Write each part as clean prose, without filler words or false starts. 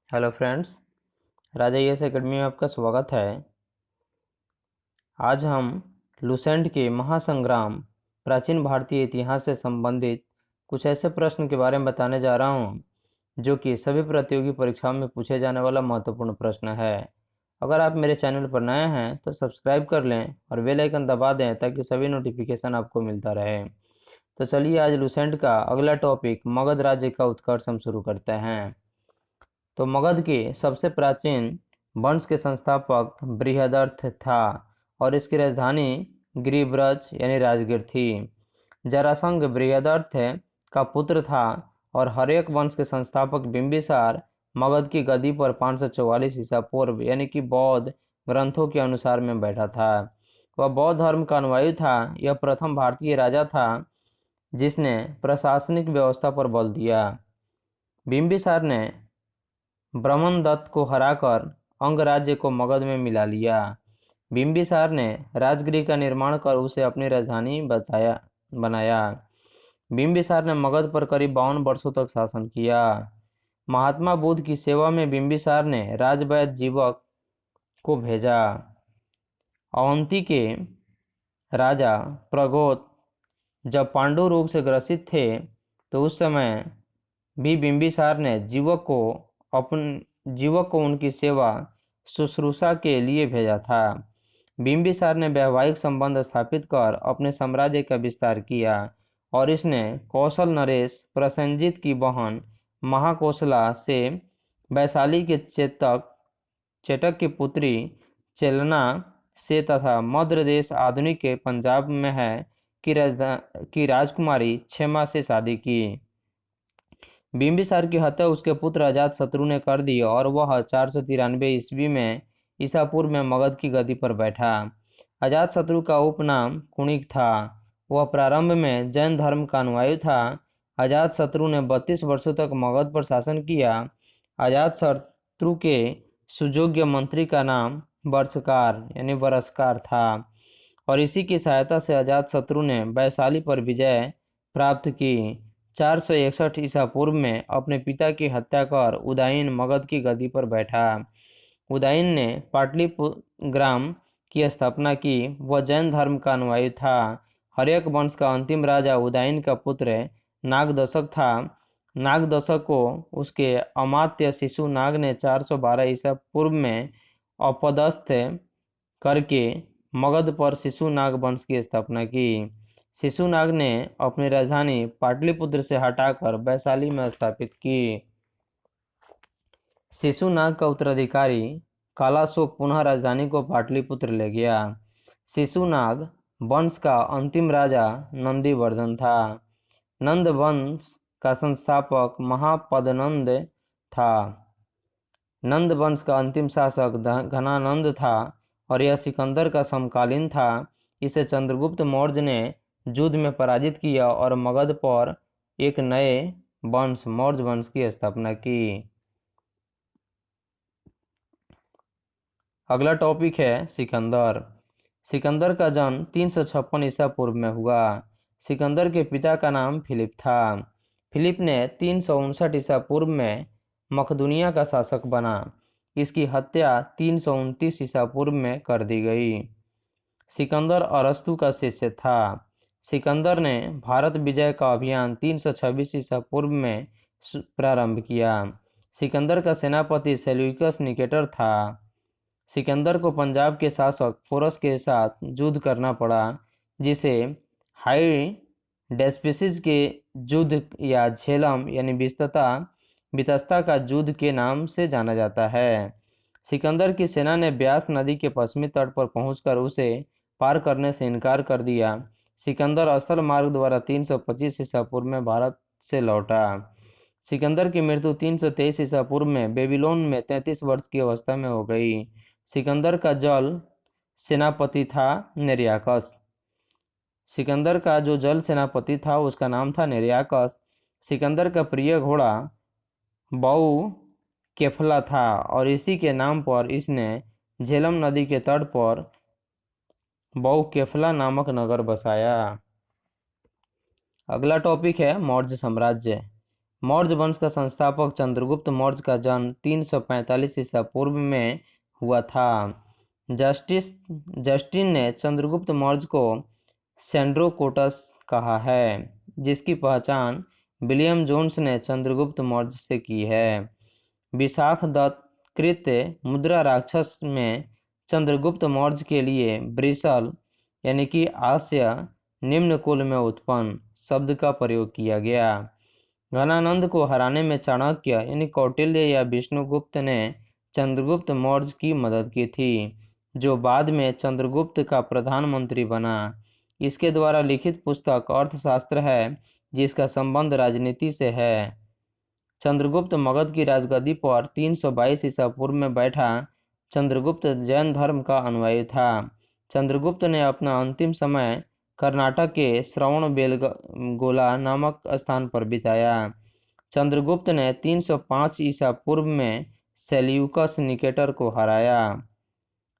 Hello friends, राजा yes academy में आपका स्वागत है। आज हम लुसेंट के महासंग्राम प्राचीन भारतीय इतिहास से संबंधित कुछ ऐसे प्रश्न के बारे में बताने जा रहा हूं जो कि सभी प्रतियोगी परीक्षाओं में पूछे जाने वाला महत्वपूर्ण प्रश्न है। अगर आप मेरे चैनल पर नए हैं तो सब्सक्राइब कर लें और बेल आइकन दबा दें ताकि सभी नोटिफिकेशन आपको मिलता रहे। तो चलिए आज लुसेंट का अगला टॉपिक मगध राज्य का उत्कर्ष हम शुरू करते हैं। तो मगध के सबसे प्राचीन वंश के संस्थापक बृहदर्थ था और इसकी राजधानी गिरिब्रज यानी राजगीर थी। जरासंध बृहदर्थ का पुत्र था और हर्यक वंश के संस्थापक बिंबिसार मगध की गद्दी पर 544 ईसा पूर्व यानी कि बौद्ध ग्रंथों के अनुसार में बैठा था। वह बौद्ध धर्म का अनुयायी था। यह प्रथम भारतीय राजा था जिसने प्रशासनिक व्यवस्था पर बल दिया। बिंबिसार ने ब्रह्मदत्त को हराकर अंगराज्य को मगध में मिला लिया। बिंबिसार ने राजगृह का निर्माण कर उसे अपनी राजधानी बनाया। बिंबिसार ने मगध पर करीब 52 वर्षों तक शासन किया। महात्मा बुद्ध की सेवा में बिंबिसार ने राजवैद्य जीवक को भेजा। अवंती के राजा प्रगोत जब पांडु रोग से ग्रसित थे तो उस समय भी बिंबिसार ने जीवक को उनकी सेवा शुश्रूषा के लिए भेजा था। बिंबिसार ने वैवाहिक संबंध स्थापित कर अपने साम्राज्य का विस्तार किया और इसने कौशल नरेश प्रसेनजित की बहन महाकौशला से वैशाली के चेटक की पुत्री चेलना से तथा मध्य देश आधुनिक के पंजाब में है की राजकुमारी क्षेमा से शादी की। बिंबिसार की हत्या उसके पुत्र अजातशत्रु ने कर दी और वह 493 ईस्वी में ईसा पूर्व में मगध की गद्दी पर बैठा। अजातशत्रु का उपनाम कुणिक था। वह प्रारंभ में जैन धर्म का अनुयायी था। अजातशत्रु ने 32 वर्षों तक मगध पर शासन किया। अजातशत्रु के सुयोग्य मंत्री का नाम वर्षकार यानी वरस्कार था और इसी की सहायता से अजातशत्रु ने वैशाली पर विजय प्राप्त की। 461 ईसा पूर्व में अपने पिता की हत्या कर उदयन मगध की गद्दी पर बैठा। उदयन ने पाटलिपुत्र की स्थापना की। वह जैन धर्म का अनुयायी था। हर्यक वंश का अंतिम राजा उदयन का पुत्र नागदशक था। नागदशक को उसके अमात्य शिशु नाग ने 412 ईसा पूर्व में अपदस्थ करके मगध पर शिशुनाग वंश की स्थापना की। शिशुनाग ने अपनी राजधानी पाटलिपुत्र से हटाकर वैशाली में स्थापित की। शिशुनाग का उत्तराधिकारी कालाशोक पुनः राजधानी को पाटलिपुत्र ले गया। शिशुनाग वंश का अंतिम राजा नंदीवर्धन था। नंद वंश का संस्थापक महापदनंद था। नंद वंश का अंतिम शासक घनानंद था और यह सिकंदर का समकालीन था। इसे चंद्रगुप्त मौर्य ने युद्ध में पराजित किया और मगध पर एक नए वंश मौर्य वंश की स्थापना की। अगला टॉपिक है सिकंदर। सिकंदर का जन्म 356 ईसा पूर्व में हुआ। सिकंदर के पिता का नाम फिलिप था। फिलिप ने 359 ईसा पूर्व में मकदूनिया का शासक बना। इसकी हत्या 329 ईसा पूर्व में कर दी गई। सिकंदर अरस्तु का शिष्य था। सिकंदर ने भारत विजय का अभियान 326 ईसा पूर्व में प्रारंभ किया। सिकंदर का सेनापति सेल्यूकस निकेटर था। सिकंदर को पंजाब के शासक पोरस के साथ युद्ध करना पड़ा जिसे हाई डेस्पिसिस के युद्ध या झेलम यानी वितस्ता का युद्ध के नाम से जाना जाता है। सिकंदर की सेना ने ब्यास नदी के पश्चिमी तट पर पहुंचकर उसे पार करने से इनकार कर दिया। सिकंदर असल मार्ग द्वारा 325 ईसा पूर्व में भारत से लौटा। सिकंदर की मृत्यु 323 ईसा पूर्व में बेबीलोन में 33 वर्ष की अवस्था में हो गई। सिकंदर का जल सेनापति था नेरियाकस। सिकंदर का जो जल सेनापति था उसका नाम था नेरियाकस। सिकंदर का प्रिय घोड़ा बाऊ केफला था और इसी के नाम पर इसने झेलम नदी के तट पर बाऊ केफला नामक नगर बसाया। अगला टॉपिक है मौर्य साम्राज्य। मौर्य वंश का संस्थापक चंद्रगुप्त मौर्य का जन्म 345 ईसा पूर्व में हुआ था। जस्टिन ने चंद्रगुप्त मौर्य को सेंड्रोकोटस कहा है, जिसकी पहचान विलियम जोन्स ने चंद्रगुप्त मौर्य से की है। विशाख दत्त कृत मुद्रा राक्षस में चंद्रगुप्त मौर्य के लिए ब्रिसल यानी कि आस्य निम्न कुल में उत्पन्न शब्द का प्रयोग किया गया। घनानंद को हराने में चाणक्य यानी कौटिल्य या विष्णुगुप्त ने चंद्रगुप्त मौर्य की मदद की थी, जो बाद में चंद्रगुप्त का प्रधानमंत्री बना। इसके द्वारा लिखित पुस्तक अर्थशास्त्र है, जिसका संबंध राजनीति से है। चंद्रगुप्त मगध की राजगद्दी पर 322 ईसा पूर्व में बैठा। चंद्रगुप्त जैन धर्म का अनुयायी था। चंद्रगुप्त ने अपना अंतिम समय कर्नाटक के श्रवणबेलगोला नामक स्थान पर बिताया। चंद्रगुप्त ने 305 ईसा पूर्व में सेल्यूकस निकेटर को हराया।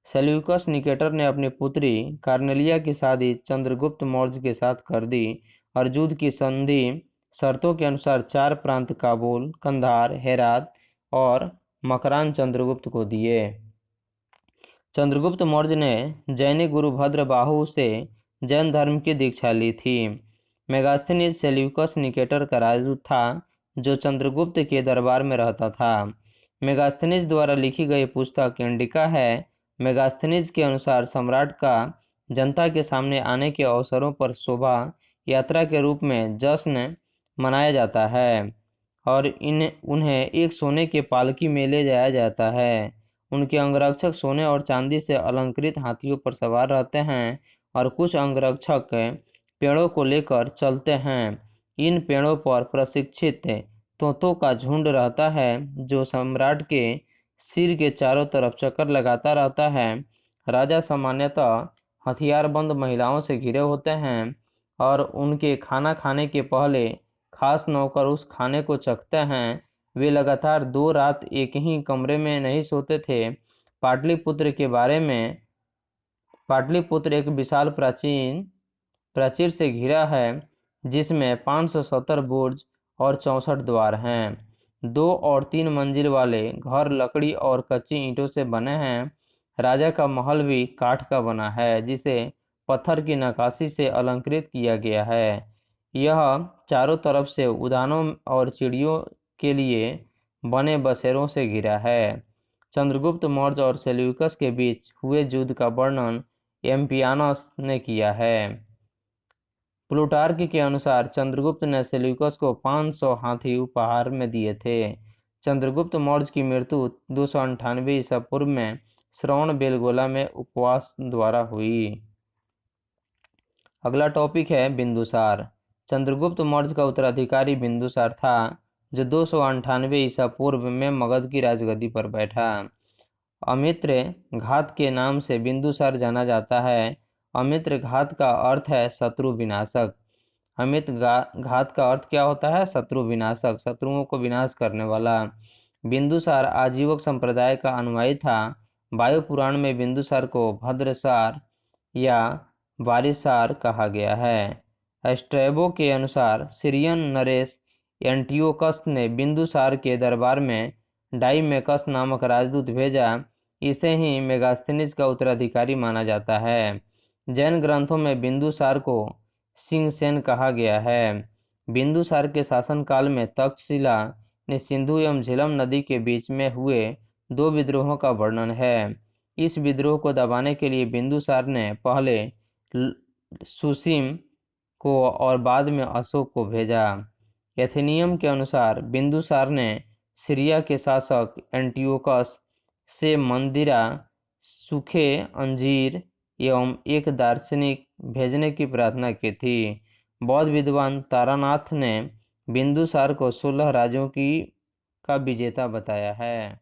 सेल्यूकस निकेटर ने अपनी पुत्री कार्नेलिया की शादी चंद्रगुप्त मौर्य के साथ कर दी और युद्ध की संधि शर्तों के अनुसार 4 प्रांत काबुल, कंधार, हेरात और मकरान चंद्रगुप्त को दिए। चंद्रगुप्त मौर्य ने जैनी गुरु भद्रबाहु से जैन धर्म की दीक्षा ली थी। मेगास्थनीज सेल्यूकस निकेटर का राजदूत था, जो चंद्रगुप्त के दरबार में रहता था। मेगास्थनीज द्वारा लिखी गई पुस्तक इंडिका है। मेगास्थनीज के अनुसार सम्राट का जनता के सामने आने के अवसरों पर शोभा यात्रा के रूप में जश्न मनाया जाता है और उन्हें एक सोने के पालकी में ले जाया जाता है। उनके अंगरक्षक सोने और चांदी से अलंकृत हाथियों पर सवार रहते हैं और कुछ अंगरक्षक पेड़ों को लेकर चलते हैं। इन पेड़ों पर प्रशिक्षित तोतों का झुंड रहता है, जो सम्राट के सिर के चारों तरफ चक्कर लगाता रहता है। राजा सामान्यतः हथियारबंद महिलाओं से घिरे होते हैं और उनके खाना खाने के पहले खास नौकर उस खाने को चखते हैं। वे लगातार 2 रात एक ही कमरे में नहीं सोते थे। पाटलिपुत्र के बारे में पाटलिपुत्र एक विशाल प्राचीर से घिरा है, जिसमें 570 बुर्ज और 64 द्वार हैं। 2 और 3 मंजिल वाले घर लकड़ी और कच्ची ईंटों से बने हैं। राजा का महल भी काठ का बना है, जिसे पत्थर की नक्काशी से अलंकृत किया गया है। यह चारों तरफ से उद्यानों और चिड़ियों के लिए बने बसेरों से घिरा है। चंद्रगुप्त मौर्य और सेल्यूकस के बीच हुए युद्ध का वर्णन एम्पियानस ने किया है। प्लूटार्क के अनुसार चंद्रगुप्त ने सेल्यूकस को 500 हाथी उपहार में दिए थे। चंद्रगुप्त मौर्य की मृत्यु 298 ईसा पूर्व में श्रवणबेलगोला में उपवास द्वारा हुई। अगला टॉपिक है बिंदुसार। चंद्रगुप्त मौर्य का उत्तराधिकारी बिंदुसार था, जो 298 ईसा पूर्व में मगध की राजगद्दी पर बैठा। अमित्र घात के नाम से बिंदुसार जाना जाता है। अमित्र घात का अर्थ है शत्रु विनाशक। अमित्र घात का अर्थ क्या होता है? शत्रु विनाशक, शत्रुओं को विनाश करने वाला। बिंदुसार आजीवक संप्रदाय का अनुयायी था। वायु पुराण में बिंदुसार को भद्रसार या वारिसार कहा गया है। स्ट्रैबो के अनुसार सीरियन नरेश एंटियोकस ने बिंदुसार के दरबार में डाइमेकस नामक राजदूत भेजा। इसे ही मेगास्थनीज का उत्तराधिकारी माना जाता है। जैन ग्रंथों में बिंदुसार को सिंहसेन कहा गया है। बिंदुसार के शासनकाल में तक्षशिला ने सिंधु एवं झेलम नदी के बीच में हुए 2 विद्रोहों का वर्णन है। इस विद्रोह को दबाने के लिए बिंदुसार ने पहले सुसीम को और बाद में अशोक को भेजा। एथेनियम के अनुसार बिंदुसार ने सीरिया के शासक एंटियोकस से मंदिरा, सूखे अंजीर एवं एक दार्शनिक भेजने की प्रार्थना की थी। बौद्ध विद्वान तारानाथ ने बिंदुसार को 16 राज्यों का विजेता बताया है।